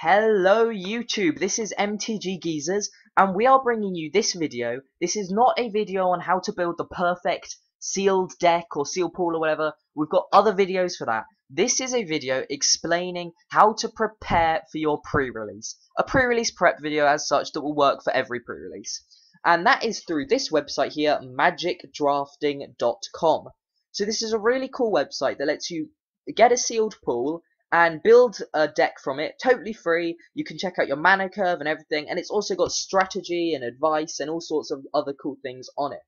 Hello YouTube, this is MTGeezers and we are bringing you this video. This is not a video on how to build the perfect sealed deck or sealed pool or whatever. We've got other videos for that. This is a video explaining how to prepare for your pre-release. A pre-release prep video as such that will work for every pre-release. And that is through this website here, magicdrafting.com. So this is a really cool website that lets you get a sealed pool and build a deck from it, totally free. You can check out your mana curve and everything, and it's also got strategy and advice and all sorts of other cool things on it.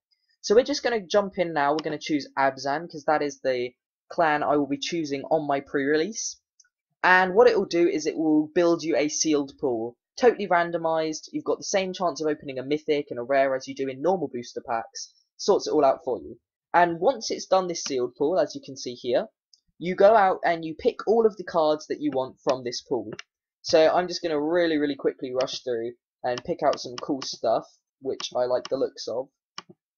So we're just going to jump in now. We're going to choose Abzan, because that is the clan I will be choosing on my pre-release. And what it will do is it will build you a sealed pool, totally randomized. You've got the same chance of opening a mythic and a rare as you do in normal booster packs. Sorts it all out for you. And once it's done this sealed pool, as you can see here, you go out and you pick all of the cards that you want from this pool. So I'm just going to really quickly rush through and pick out some cool stuff, which I like the looks of,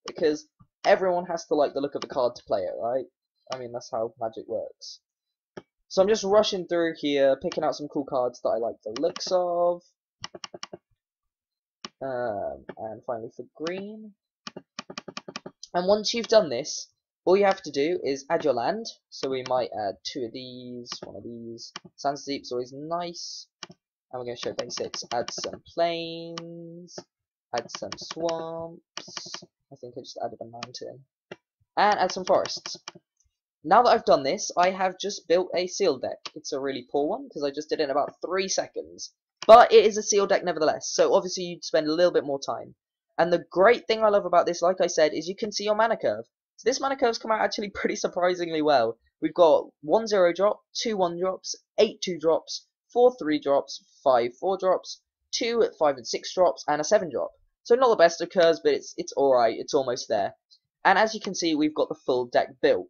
because everyone has to like the look of a card to play it, right? I mean, that's how Magic works. So I'm just rushing through here, picking out some cool cards that I like the looks of. And finally for green. And once you've done this, all you have to do is add your land. So we might add two of these, one of these. Sands Deep's always nice. And we're going to show basics. Add some plains. Add some swamps. I think I just added a mountain. And add some forests. Now that I've done this, I have just built a sealed deck. It's a really poor one, because I just did it in about 3 seconds. But it is a sealed deck nevertheless. So obviously you'd spend a little bit more time. And the great thing I love about this, like I said, is you can see your mana curve. So this mana curve's come out actually pretty surprisingly well. We've got 1 0 drop, 2 1 drops, 8 2 drops, 4 3 drops, 5 4 drops, 2 5 and 6 drops, and a 7 drop. So not the best of curves, but it's alright, it's almost there. And as you can see, we've got the full deck built.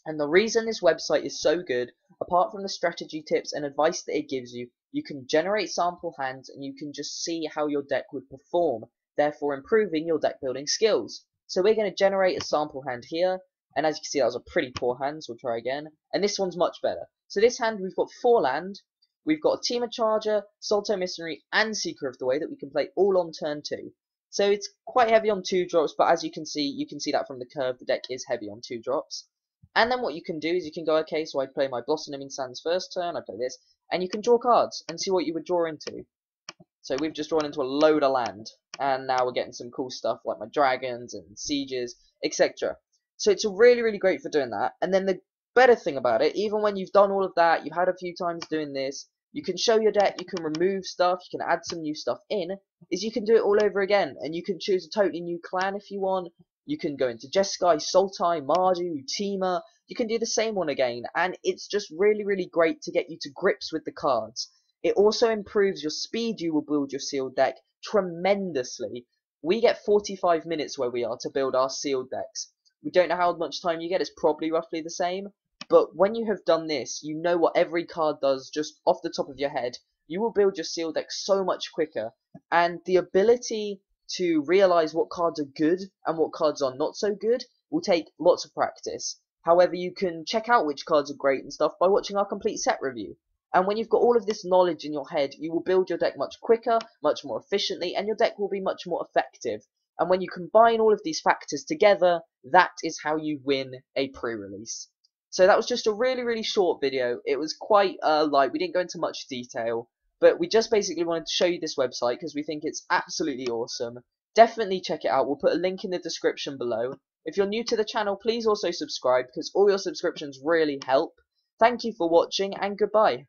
And the reason this website is so good, apart from the strategy tips and advice that it gives you, you can generate sample hands and you can just see how your deck would perform, therefore improving your deck building skills. So we're going to generate a sample hand here, and as you can see that was a pretty poor hand, so we'll try again. And this one's much better. So this hand we've got 4 land, we've got a Teamer Charger, Salto Missionary, and Seeker of the Way that we can play all on turn 2. So it's quite heavy on 2 drops, but as you can see that from the curve, the deck is heavy on 2 drops. And then what you can do is you can go, okay, so I play my Blossoming Sands first turn, I play this, and you can draw cards and see what you would draw into. So we've just drawn into a load of land, and now we're getting some cool stuff like my dragons and sieges, etc. So it's really great for doing that. And then the better thing about it, even when you've done all of that, you've had a few times doing this, you can show your deck, you can remove stuff, you can add some new stuff in, is you can do it all over again, and you can choose a totally new clan if you want. You can go into Jeskai, Sultai, Mardu, Teamer, you can do the same one again, and it's just really great to get you to grips with the cards. It also improves your speed you will build your sealed deck tremendously. We get 45 minutes where we are to build our sealed decks. We don't know how much time you get, it's probably roughly the same, but when you have done this, you know what every card does just off the top of your head. You will build your sealed deck so much quicker, and the ability to realize what cards are good and what cards are not so good will take lots of practice. However, you can check out which cards are great and stuff by watching our complete set review. And when you've got all of this knowledge in your head, you will build your deck much quicker, much more efficiently, and your deck will be much more effective. And when you combine all of these factors together, that is how you win a pre-release. So that was just a really short video. It was quite light, we didn't go into much detail, but we just basically wanted to show you this website because we think it's absolutely awesome. Definitely check it out, we'll put a link in the description below. If you're new to the channel, please also subscribe because all your subscriptions really help. Thank you for watching and goodbye.